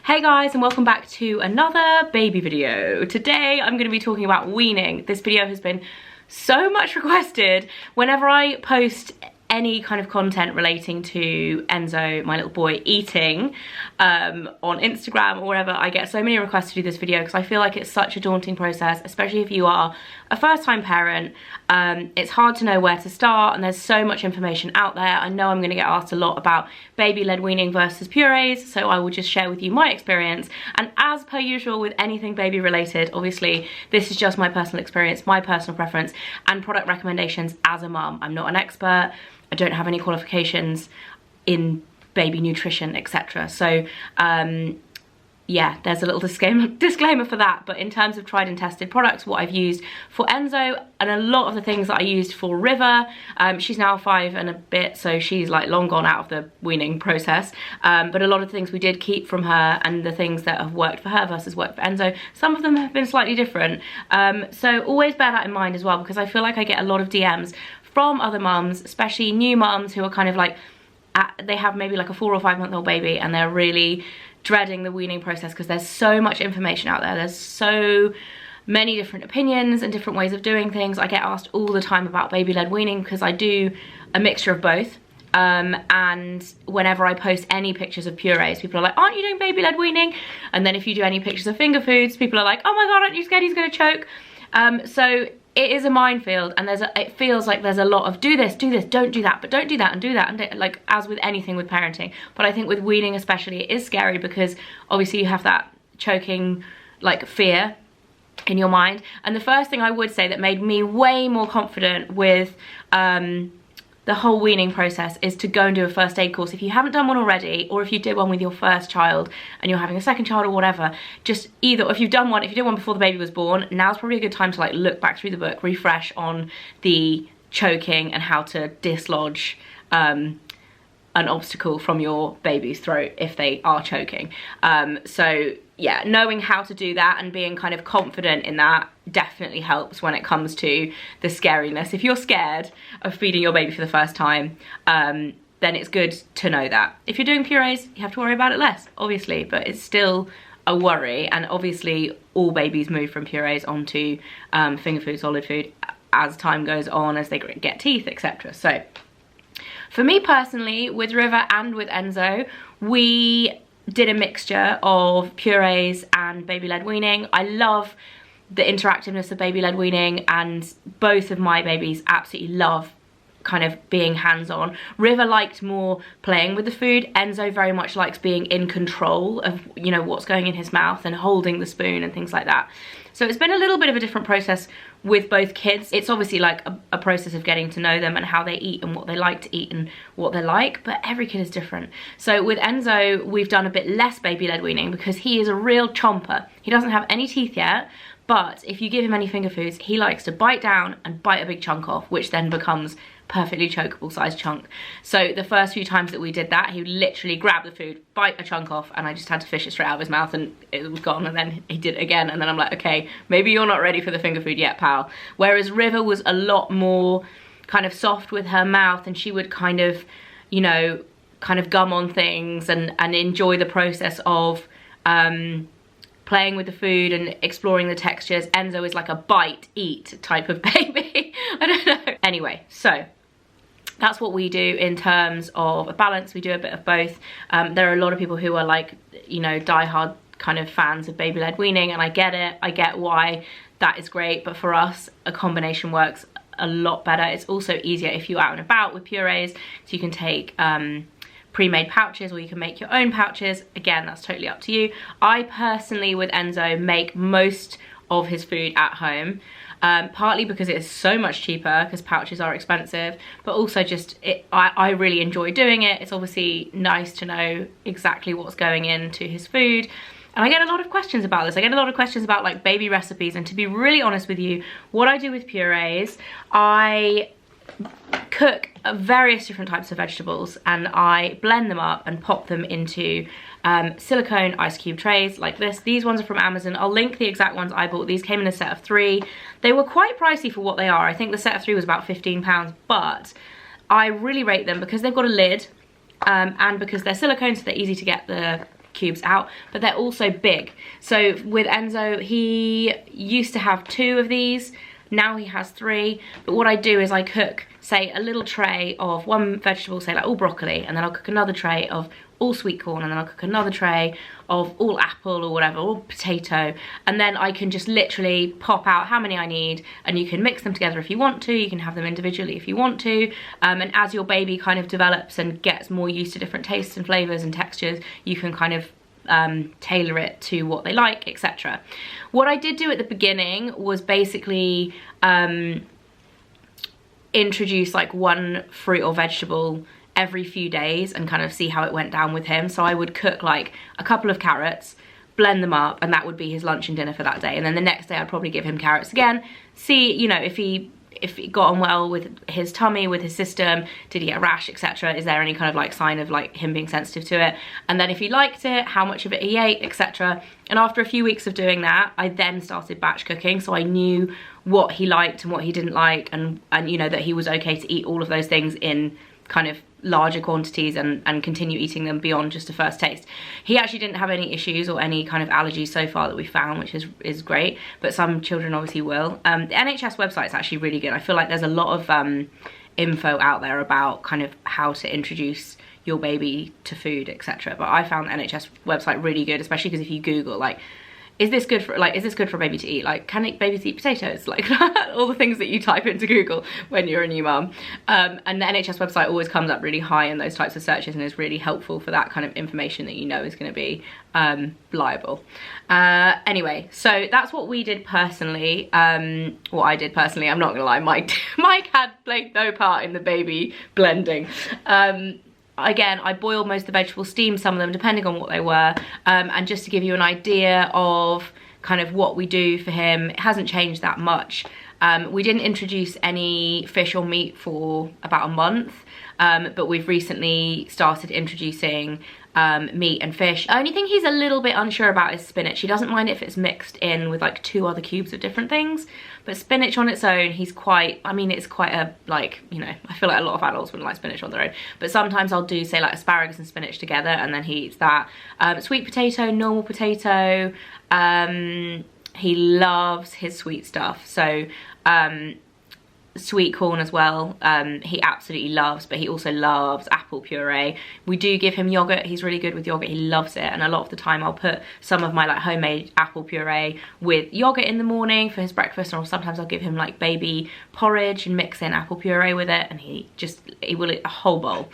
Hey guys, and welcome back to another baby video. Today I'm going to be talking about weaning. This video has been so much requested. Whenever I post any kind of content relating to Enzo, my little boy, eating on Instagram or whatever, I get so many requests to do this video because I feel like it's such a daunting process, especially if you are a first-time parent. It's hard to know where to start, and there's so much information out there. I know I'm going to get asked a lot about baby-led weaning versus purees, so I will just share with you my experience. And as per usual with anything baby related, obviously this is just my personal experience, my personal preference, and product recommendations as a mum. I'm not an expert. I don't have any qualifications in baby nutrition, etc. So yeah, there's a little disclaimer for that. But in terms of tried and tested products, what I've used for Enzo, and a lot of the things that I used for River, she's now 5 and a bit, so she's like long gone out of the weaning process. But a lot of the things we did keep from her, and the things that have worked for her versus worked for Enzo, some of them have been slightly different. So always bear that in mind as well, because I feel like I get a lot of DMs from other mums, especially new mums who are kind of like, they have maybe like a 4 or 5 month old baby and they're really dreading the weaning process because there's so much information out there. There's so many different opinions and different ways of doing things. I get asked all the time about baby-led weaning because I do a mixture of both. And whenever I post any pictures of purees, people are like, aren't you doing baby-led weaning? And then if you do any pictures of finger foods, people are like, oh my God, aren't you scared he's gonna choke? So it is a minefield, and it feels like there's a lot of do this, don't do that, but don't do that, and do that, and like as with anything with parenting. But I think with weaning especially, it is scary because obviously you have that choking like fear in your mind. And the first thing I would say that made me way more confident with the whole weaning process is to go and do a first aid course. If you haven't done one already, or if you did one with your first child and you're having a second child or whatever, just either, if you did one before the baby was born, now's probably a good time to like look back through the book, refresh on the choking and how to dislodge an obstacle from your baby's throat if they are choking. So yeah, knowing how to do that and being kind of confident in that definitely helps when it comes to the scariness. If you're scared of feeding your baby for the first time, then it's good to know that. If you're doing purees, you have to worry about it less, obviously, but it's still a worry. And obviously all babies move from purees onto finger food, solid food as time goes on, as they get teeth, etc. So for me personally, with River and with Enzo, we did a mixture of purees and baby-led weaning. I love the interactiveness of baby-led weaning, and both of my babies absolutely love kind of being hands-on. River liked more playing with the food. Enzo very much likes being in control of, you know, what's going in his mouth and holding the spoon and things like that. So it's been a little bit of a different process with both kids. It's obviously like a process of getting to know them and how they eat and what they like to eat and what they're like, but every kid is different. So with Enzo, we've done a bit less baby-led weaning because he is a real chomper. He doesn't have any teeth yet, but if you give him any finger foods, he likes to bite down and bite a big chunk off, which then becomes perfectly chokeable sized chunk. So the first few times that we did that, he would literally grab the food, bite a chunk off, and I just had to fish it straight out of his mouth and it was gone. And then he did it again, and then I'm like, okay, maybe you're not ready for the finger food yet, pal. Whereas River was a lot more kind of soft with her mouth, and she would kind of, you know, kind of gum on things and enjoy the process of playing with the food and exploring the textures. Enzo is like a bite, eat type of baby. I don't know. Anyway, so that's what we do in terms of a balance. We do a bit of both. There are a lot of people who are like, you know, diehard kind of fans of baby-led weaning, and I get it. I get why that is great, but for us, a combination works a lot better. It's also easier if you're out and about with purees, so you can take pre-made pouches, or you can make your own pouches. Again, that's totally up to you. I personally, with Enzo, make most of his food at home, partly because it is so much cheaper because pouches are expensive, but also just I really enjoy doing it. It's obviously nice to know exactly what's going into his food. And I get a lot of questions about this. I get a lot of questions about like baby recipes, and to be really honest with you, what I do with purees, I cook various different types of vegetables and I blend them up and pop them into silicone ice cube trays like this. These ones are from Amazon. I'll link the exact ones I bought. These came in a set of 3. They were quite pricey for what they are. I think the set of 3 was about £15, but I really rate them because they've got a lid and because they're silicone, so they're easy to get the cubes out, but they're also big. So with Enzo, he used to have 2 of these, now he has 3. But what I do is I cook, say, a little tray of one vegetable, say like all broccoli, and then I'll cook another tray of all sweet corn, and then I'll cook another tray of all apple or whatever, all potato, and then I can just literally pop out how many I need, and you can mix them together if you want to, you can have them individually if you want to, and as your baby kind of develops and gets more used to different tastes and flavours and textures, you can kind of tailor it to what they like, etc. What I did do at the beginning was basically introduce like one fruit or vegetable every few days and kind of see how it went down with him. So I would cook like a couple of carrots, blend them up, and that would be his lunch and dinner for that day. And then the next day I'd probably give him carrots again, see, you know, if he got on well with his tummy, with his system, did he get a rash, etc. Is there any kind of like sign of like him being sensitive to it? And then if he liked it, how much of it he ate, etc. And after a few weeks of doing that, I then started batch cooking, so I knew what he liked and what he didn't like, and you know, that he was okay to eat all of those things in kind of larger quantities and continue eating them beyond just a first taste. He actually didn't have any issues or any kind of allergies so far that we found, which is great, but some children obviously will. The NHS website is actually really good. I feel like there's a lot of info out there about kind of how to introduce your baby to food, etc. But I found the NHS website really good, especially because if you Google like, is this good for a baby to eat? Like, can babies eat potatoes? Like, all the things that you type into Google when you're a new mum. And the NHS website always comes up really high in those types of searches and is really helpful for that kind of information that you know is going to be reliable. Anyway, so that's what we did personally. What I did personally, I'm not gonna lie, Mike had played no part in the baby blending. Again, I boiled most of the vegetables, steamed some of them depending on what they were, and just to give you an idea of kind of what we do for him, it hasn't changed that much. We didn't introduce any fish or meat for about a month, but we've recently started introducing meat and fish. The only thing he's a little bit unsure about is spinach. He doesn't mind if it's mixed in with like 2 other cubes of different things, but spinach on its own, he's quite, I mean, it's quite a, like, you know, I feel like a lot of adults wouldn't like spinach on their own, but sometimes I'll do, say, like asparagus and spinach together, and then he eats that. Sweet potato, normal potato, he loves his sweet stuff, so sweet corn as well, he absolutely loves, but he also loves apple puree. We do give him yogurt, he's really good with yogurt, he loves it, and a lot of the time I'll put some of my like homemade apple puree with yogurt in the morning for his breakfast, or sometimes I'll give him like baby porridge and mix in apple puree with it, and he will eat a whole bowl.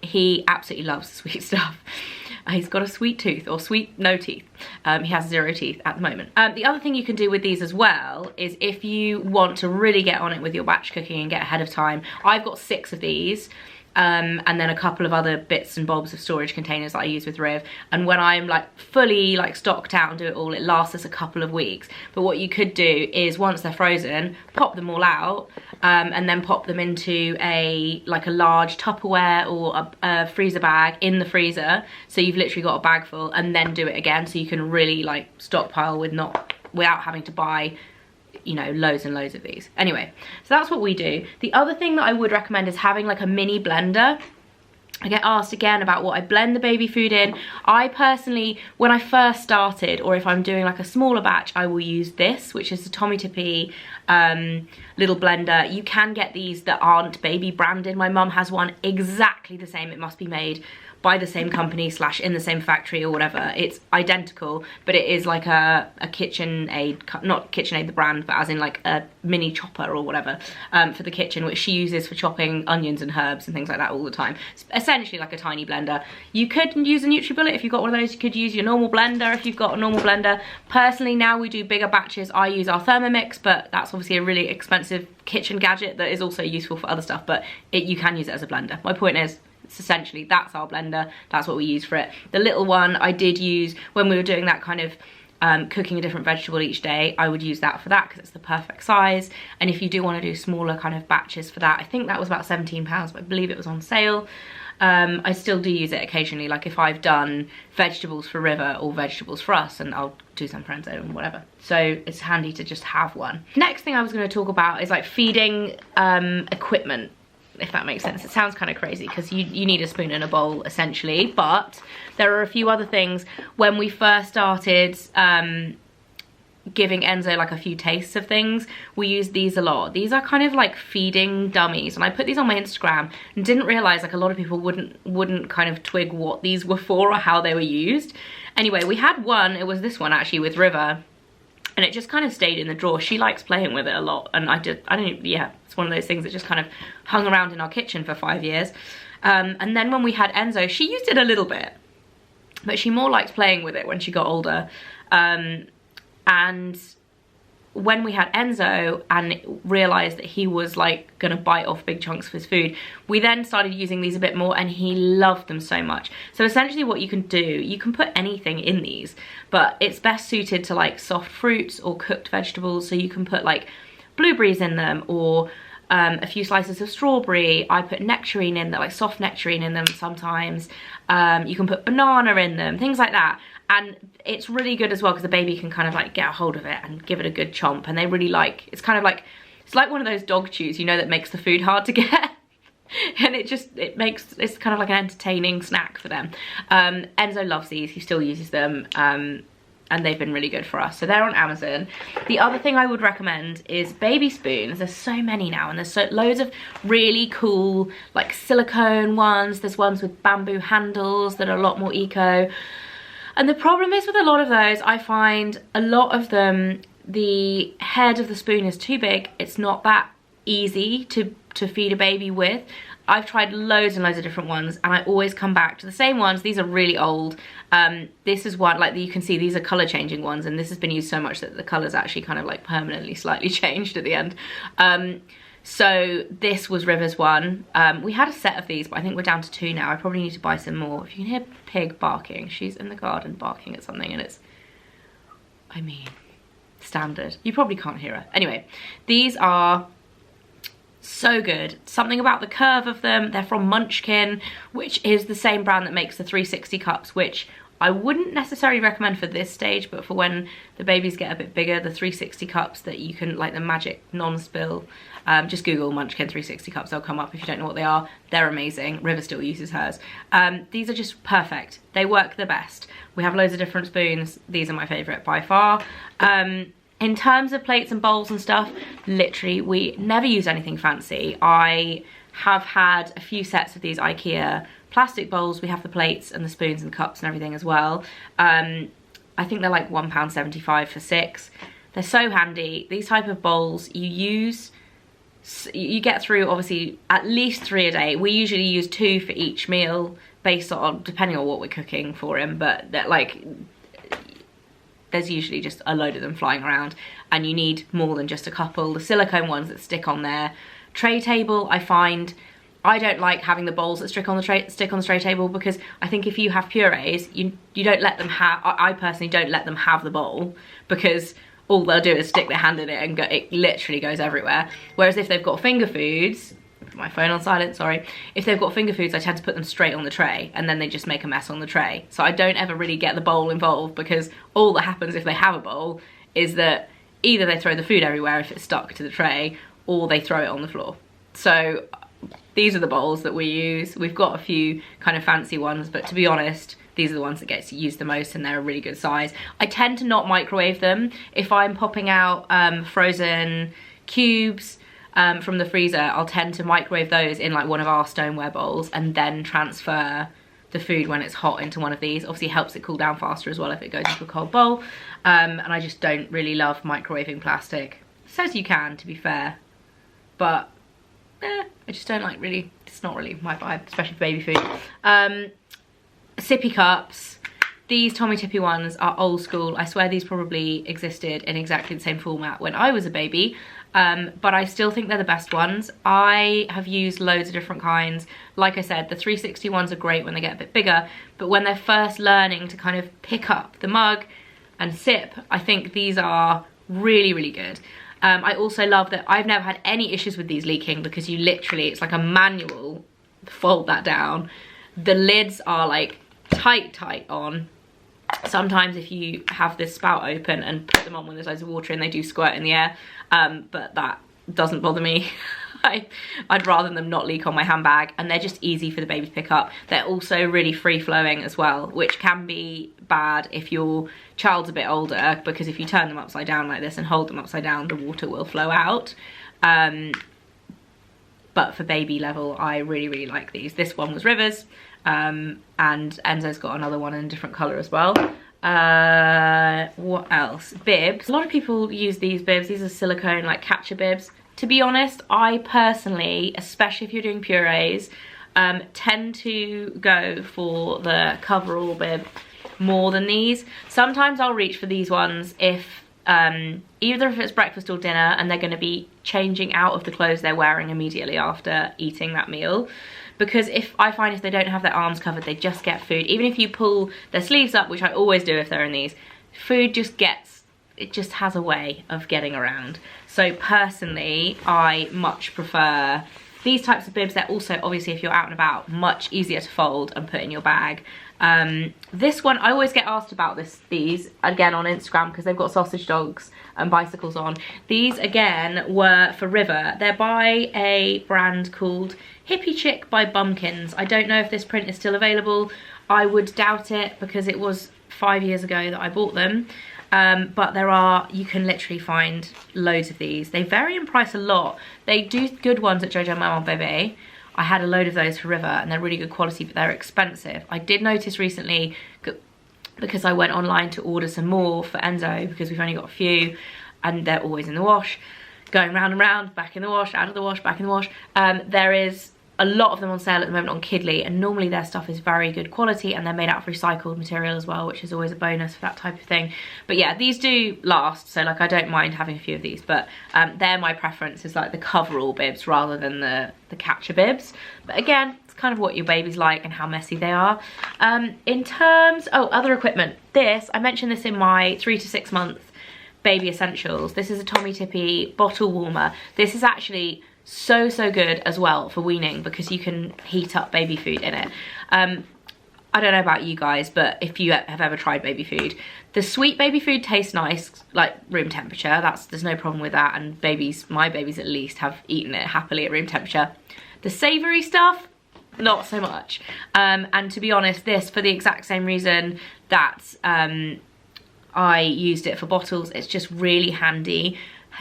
He absolutely loves sweet stuff. He's got a sweet tooth, or sweet no teeth. He has 0 teeth at the moment. The other thing you can do with these as well is if you want to really get on it with your batch cooking and get ahead of time, I've got 6 of these. And then a couple of other bits and bobs of storage containers that I use with Riv, and when I'm like fully like stocked out and do it all, it lasts us a couple of weeks. But what you could do is once they're frozen, pop them all out, and then pop them into a large Tupperware or a freezer bag in the freezer, so you've literally got a bag full, and then do it again, so you can really like stockpile without having to buy, you know, loads and loads of these. Anyway, so that's what we do. The other thing that I would recommend is having like a mini blender. I get asked again about what I blend the baby food in. I personally, when I first started, or if I'm doing like a smaller batch, I will use this, which is the Tommy Tippy little blender. You can get these that aren't baby branded. My mum has one exactly the same. It must be made by the same company / in the same factory or whatever. It's identical, but it is like a KitchenAid, not KitchenAid the brand, but as in like a mini chopper or whatever, for the kitchen, which she uses for chopping onions and herbs and things like that all the time. It's essentially like a tiny blender. You could use a NutriBullet if you've got one of those. You could use your normal blender if you've got a normal blender. Personally, now we do bigger batches. I use our Thermomix, but that's obviously a really expensive kitchen gadget that is also useful for other stuff, but you can use it as a blender. My point is, it's essentially, that's our blender, that's what we use for it. The little one I did use when we were doing that kind of cooking a different vegetable each day. I would use that for that because it's the perfect size. And if you do want to do smaller kind of batches for that, I think that was about £17, but I believe it was on sale. I still do use it occasionally, like if I've done vegetables for River or vegetables for us, and I'll do some friends and whatever. So it's handy to just have one. Next thing I was going to talk about is like feeding equipment. if that makes sense. It sounds kind of crazy because you need a spoon and a bowl essentially, but there are a few other things. When we first started giving Enzo like a few tastes of things, we use these a lot. These are kind of like feeding dummies, and I put these on my Instagram and didn't realize like a lot of people wouldn't kind of twig what these were for or how they were used. Anyway, we had one, it was this one actually with River, and it just kind of stayed in the drawer. She likes playing with it a lot, and it's one of those things that just kind of hung around in our kitchen for 5 years. And then when we had Enzo, she used it a little bit, but she more liked playing with it when she got older. And when we had Enzo and realized that he was like gonna bite off big chunks of his food, we then started using these a bit more, and he loved them so much. So essentially what you can do, you can put anything in these, but it's best suited to like soft fruits or cooked vegetables. So you can put like blueberries in them, or a few slices of strawberry. I put nectarine in there, like soft nectarine in them sometimes. You can put banana in them, things like that. And it's really good as well because the baby can kind of like get a hold of it and give it a good chomp, and they really like, it's kind of like, it's like one of those dog chews, you know, that makes the food hard to get. And it's kind of like an entertaining snack for them. Enzo loves these, he still uses them, and they've been really good for us. So they're on Amazon. The other thing I would recommend is baby spoons. There's so many now, and there's loads of really cool like silicone ones. There's ones with bamboo handles that are a lot more eco. And the problem is with a lot of those, I find a lot of them, the head of the spoon is too big. It's not that easy to feed a baby with. I've tried loads and loads of different ones, and I always come back to the same ones. These are really old. This is one, like you can see, these are color changing ones, and this has been used so much that the color's actually kind of like permanently slightly changed at the end. So this was River's one. We had a set of these, but I think we're down to 2 now. I probably need to buy some more. If you can hear Pig barking, she's in the garden barking at something, and it's, I mean, standard. You probably can't hear her. Anyway, these are so good. Something about the curve of them. They're from Munchkin, which is the same brand that makes the 360 cups, which I wouldn't necessarily recommend for this stage, but for when the babies get a bit bigger, the 360 cups that you can, like the magic non-spill, just Google Munchkin 360 cups, they'll come up if you don't know what they are. They're amazing. River still uses hers. These are just perfect. They work the best. We have loads of different spoons. These are my favorite by far. In terms of plates and bowls and stuff, literally we never use anything fancy. I have had a few sets of these IKEA plastic bowls. We have the plates and the spoons and cups and everything as well. I think they're like £1.75 for 6. They're so handy. These type of bowls you get through obviously at least 3 a day. We usually use 2 for each meal based on, depending on what we're cooking for him, but that like, there's usually just a load of them flying around, and you need more than just a couple. The silicone ones that stick on their tray table, I find, I don't like having the bowls that stick on the tray table, because I think if you have purees, you don't let them have, I personally don't let them have the bowl, because all they'll do is stick their hand in it and it literally goes everywhere. Whereas if they've got finger foods, my phone on silent, sorry. If they've got finger foods, I tend to put them straight on the tray, and then they just make a mess on the tray. So I don't ever really get the bowl involved, because all that happens if they have a bowl is that either they throw the food everywhere if it's stuck to the tray, or they throw it on the floor. So these are the bowls that we use. We've got a few kind of fancy ones, but to be honest, these are the ones that get used the most, and they're a really good size. I tend to not microwave them. If I'm popping out frozen cubes from the freezer, I'll tend to microwave those in like one of our stoneware bowls, and then transfer the food when it's hot into one of these. Obviously helps it cool down faster as well if it goes into a cold bowl. And I just don't really love microwaving plastic. It says you can, to be fair, but I just don't like, really, it's not really my vibe, especially for baby food. Sippy cups. These Tommy Tippy ones are old school. I swear these probably existed in exactly the same format when I was a baby, but I still think they're the best ones. I have used loads of different kinds. Like I said, the 360 ones are great when they get a bit bigger, but when they're first learning to kind of pick up the mug and sip, I think these are really, really good. I also love that I've never had any issues with these leaking, because you literally, it's like a manual, fold that down. The lids are like tight on. Sometimes if you have this spout open and put them on when there's loads of water in, they do squirt in the air, but that doesn't bother me. I'd rather them not leak on my handbag, and they're just easy for the baby to pick up. They're also really free flowing as well, which can be bad if your child's a bit older, because if you turn them upside down like this and hold them upside down, the water will flow out. But for baby level, I really like these. This one was Rivers, and Enzo's got another one in a different colour as well. What else? Bibs. A lot of people use these bibs. These are silicone, like catcher bibs. To be honest, I personally, especially if you're doing purees, tend to go for the coverall bib more than these. Sometimes I'll reach for these ones if either if it's breakfast or dinner and they're going to be changing out of the clothes they're wearing immediately after eating that meal, because if they don't have their arms covered, they just get food. Even if you pull their sleeves up, which I always do if they're in these, food just has a way of getting around. So personally, I much prefer these types of bibs. They're also, obviously, if you're out and about, much easier to fold and put in your bag. This one, I always get asked about these again on Instagram, because they've got sausage dogs and bicycles on. These again were for River. They're by a brand called Hippie Chick by Bumpkins. I don't know if this print is still available. I would doubt it, because it was 5 years ago that I bought them. But you can literally find loads of these. They vary in price a lot. They do good ones at Jojo Maman Bébé. I had a load of those for River, and they're really good quality, but they're expensive. I did notice recently, because I went online to order some more for Enzo, because we've only got a few, and they're always in the wash, going round and round, back in the wash, out of the wash, back in the wash. There is a lot of them on sale at the moment on Kidly, and normally their stuff is very good quality, and they're made out of recycled material as well, which is always a bonus for that type of thing. But yeah, these do last, so like I don't mind having a few of these, but they're my preference, is like the coverall bibs rather than the catcher bibs. But again, it's kind of what your baby's like and how messy they are. In terms, other equipment. This, I mentioned this in my 3 to 6 month baby essentials. This is a Tommee Tippee bottle warmer. This is actually so good as well for weaning, because you can heat up baby food in it. I don't know about you guys, but if you have ever tried baby food, the sweet baby food tastes nice, like room temperature. There's no problem with that, and my babies at least have eaten it happily at room temperature. The savoury stuff, not so much. And to be honest, this, for the exact same reason that I used it for bottles, it's just really handy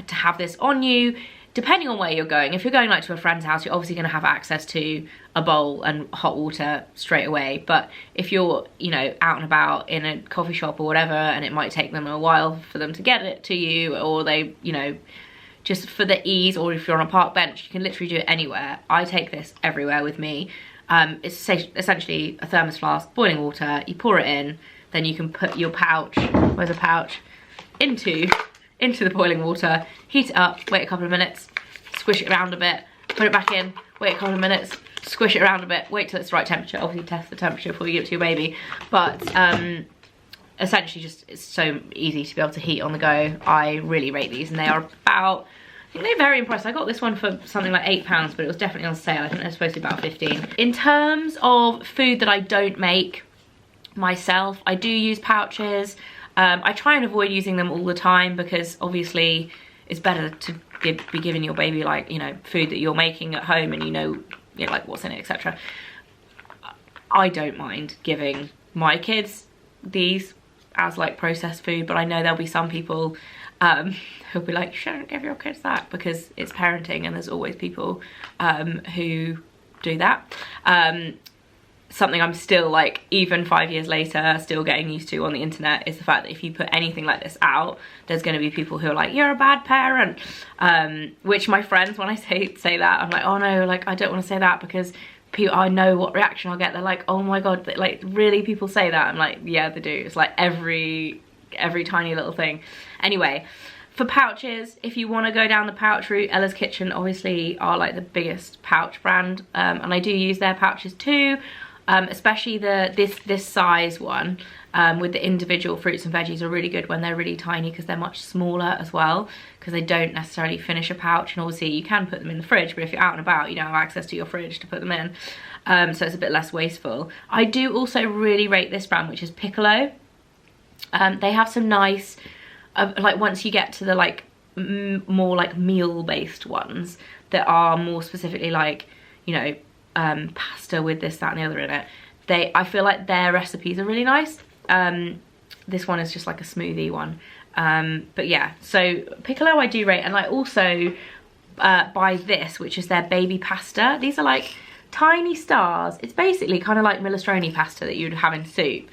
to have this on you. Depending on where you're going, if you're going like to a friend's house, you're obviously going to have access to a bowl and hot water straight away. But if you're, you know, out and about in a coffee shop or whatever, and it might take them a while for them to get it to you, or they, you know, just for the ease, or if you're on a park bench, you can literally do it anywhere. I take this everywhere with me. It's essentially a thermos flask, boiling water, you pour it in, then you can put your pouch, where's a pouch, into the boiling water, heat it up, wait a couple of minutes, squish it around a bit, put it back in, wait a couple of minutes, squish it around a bit, wait till it's the right temperature. Obviously test the temperature before you give it to your baby, but essentially just, it's so easy to be able to heat on the go. I really rate these, and they are about, I think they vary in price. I got this one for something like £8, but it was definitely on sale. I think they're supposed to be about 15. In terms of food that I don't make myself, I do use pouches. I try and avoid using them all the time, because obviously it's better to be giving your baby, like, you know, food that you're making at home, and you know like what's in it, etc. I don't mind giving my kids these as like processed food, but I know there'll be some people who'll be like, you shouldn't give your kids that, because it's parenting, and there's always people who do that. Something I'm still, like, even 5 years later, still getting used to on the internet, is the fact that if you put anything like this out, there's going to be people who are like, you're a bad parent. Which my friends, when I say that, I'm like, oh no, like, I don't want to say that, because I know what reaction I'll get. They're like, oh my god, like, really, people say that? I'm like, yeah, they do. It's like every tiny little thing. Anyway, for pouches, if you want to go down the pouch route, Ella's Kitchen obviously are like the biggest pouch brand, and I do use their pouches too. Especially this size one with the individual fruits and veggies are really good when they're really tiny, because they're much smaller as well, because they don't necessarily finish a pouch. And obviously you can put them in the fridge, but if you're out and about, you don't have access to your fridge to put them in, so it's a bit less wasteful. I do also really rate this brand, which is Piccolo. They have some nice like, once you get to the like more like meal-based ones that are more specifically like, you know, pasta with this, that and the other in it. I feel like their recipes are really nice. This one is just like a smoothie one. But yeah, so Piccolo I do rate, and I also buy this, which is their baby pasta. These are like tiny stars. It's basically kind of like minestrone pasta that you'd have in soup.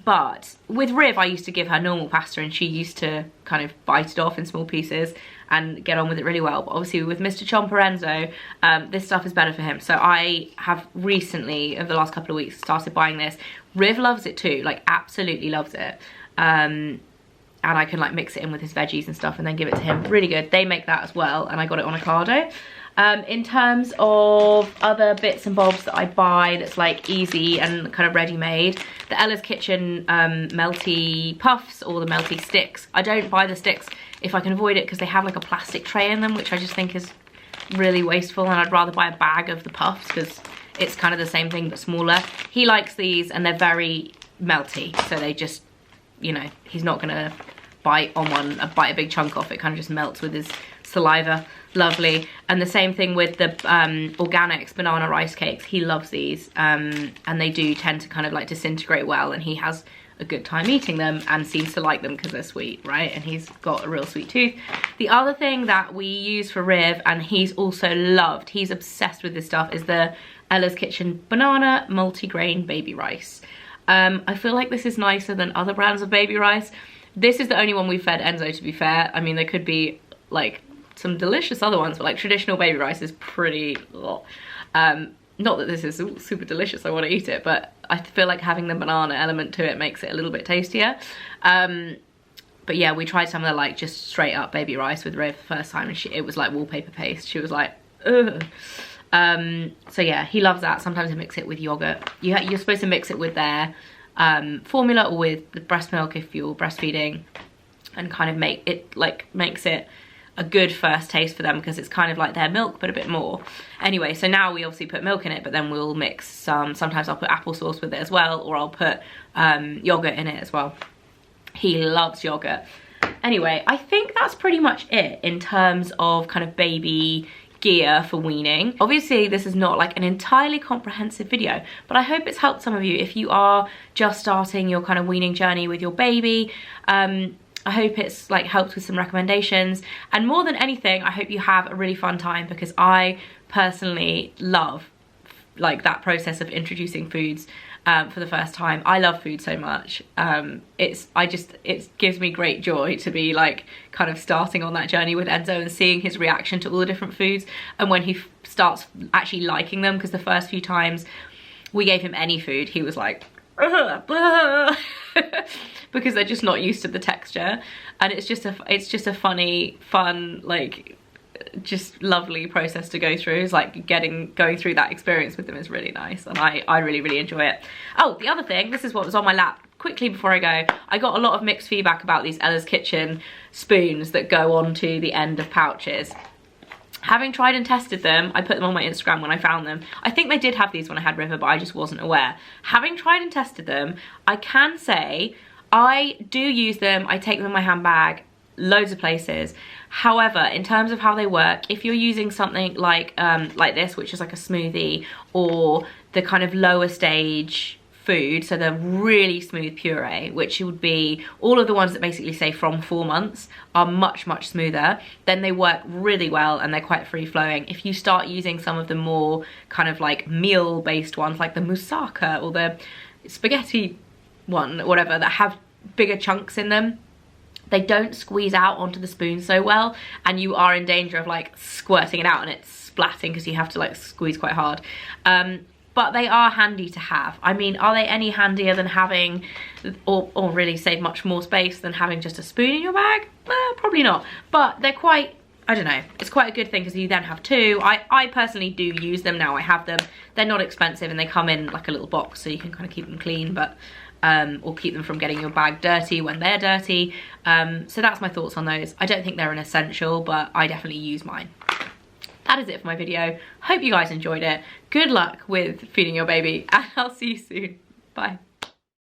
But with Riv, I used to give her normal pasta and she used to kind of bite it off in small pieces and get on with it really well. But obviously with Mr. Chomper Enzo, this stuff is better for him. So I have recently, over the last couple of weeks, started buying this. Riv loves it too, like absolutely loves it. And I can like mix it in with his veggies and stuff and then give it to him. Really good. They make that as well, and I got it on Ocado. In terms of other bits and bobs that I buy that's like easy and kind of ready-made, the Ella's Kitchen melty puffs or the melty sticks. I don't buy the sticks if I can avoid it because they have like a plastic tray in them, which I just think is really wasteful, and I'd rather buy a bag of the puffs because it's kind of the same thing but smaller. He likes these and they're very melty, so they just, you know, he's not gonna bite on one, bite a big chunk off. It kind of just melts with his saliva. Lovely. And the same thing with the organics banana rice cakes. He loves these, and they do tend to kind of like disintegrate well, and he has a good time eating them and seems to like them because they're sweet, right? And he's got a real sweet tooth. The other thing that we use for Riv, and he's also loved, he's obsessed with this stuff, is the Ella's Kitchen banana multigrain baby rice. I feel like this is nicer than other brands of baby rice. This is the only one we've fed Enzo, to be fair. I mean, there could be like some delicious other ones, but like traditional baby rice is pretty, not that this is super delicious, I want to eat it, but I feel like having the banana element to it makes it a little bit tastier. But yeah, we tried some of the like just straight up baby rice with Riv the first time, and it was like wallpaper paste. She was like, ugh. So yeah, he loves that. Sometimes I mix it with yogurt. You're supposed to mix it with their formula or with the breast milk if you're breastfeeding, and kind of makes it a good first taste for them because it's kind of like their milk but a bit more. Anyway, so now we obviously put milk in it, but then we'll mix sometimes I'll put applesauce with it as well, or I'll put yogurt in it as well. He loves yogurt. Anyway, I think that's pretty much it in terms of kind of baby gear for weaning. Obviously this is not like an entirely comprehensive video, but I hope it's helped some of you if you are just starting your kind of weaning journey with your baby. I hope it's like helped with some recommendations, and more than anything I hope you have a really fun time, because I personally love like that process of introducing foods for the first time. I love food so much. It gives me great joy to be like kind of starting on that journey with Enzo and seeing his reaction to all the different foods, and when he starts actually liking them, because the first few times we gave him any food he was like because they're just not used to the texture, and it's just a fun like just lovely process to go through. It's like going through that experience with them is really nice, and I really enjoy it. Oh, the other thing, this is what was on my lap quickly before I go. I got a lot of mixed feedback about these Ella's Kitchen spoons that go onto the end of pouches. Having tried and tested them, I put them on my Instagram when I found them. I think they did have these when I had River, but I just wasn't aware. Having tried and tested them, I can say I do use them. I take them in my handbag loads of places. However, in terms of how they work, if you're using something like this, which is like a smoothie, or the kind of lower stage food, so the really smooth puree, which would be all of the ones that basically say from 4 months, are much smoother, then they work really well and they're quite free flowing. If you start using some of the more kind of like meal based ones, like the moussaka or the spaghetti one, whatever, that have bigger chunks in them, they don't squeeze out onto the spoon so well, and you are in danger of like squirting it out and it's splatting because you have to like squeeze quite hard. But they are handy to have. I mean, are they any handier than having, or really save much more space than having just a spoon in your bag? Probably not. But they're quite, I don't know, it's quite a good thing because you then have two. I personally do use them now. I have them. They're not expensive and they come in like a little box, so you can kind of keep them clean, but or keep them from getting your bag dirty when they're dirty. So that's my thoughts on those. I don't think they're an essential, but I definitely use mine. That is it for my video. Hope you guys enjoyed it. Good luck with feeding your baby, and I'll see you soon. Bye.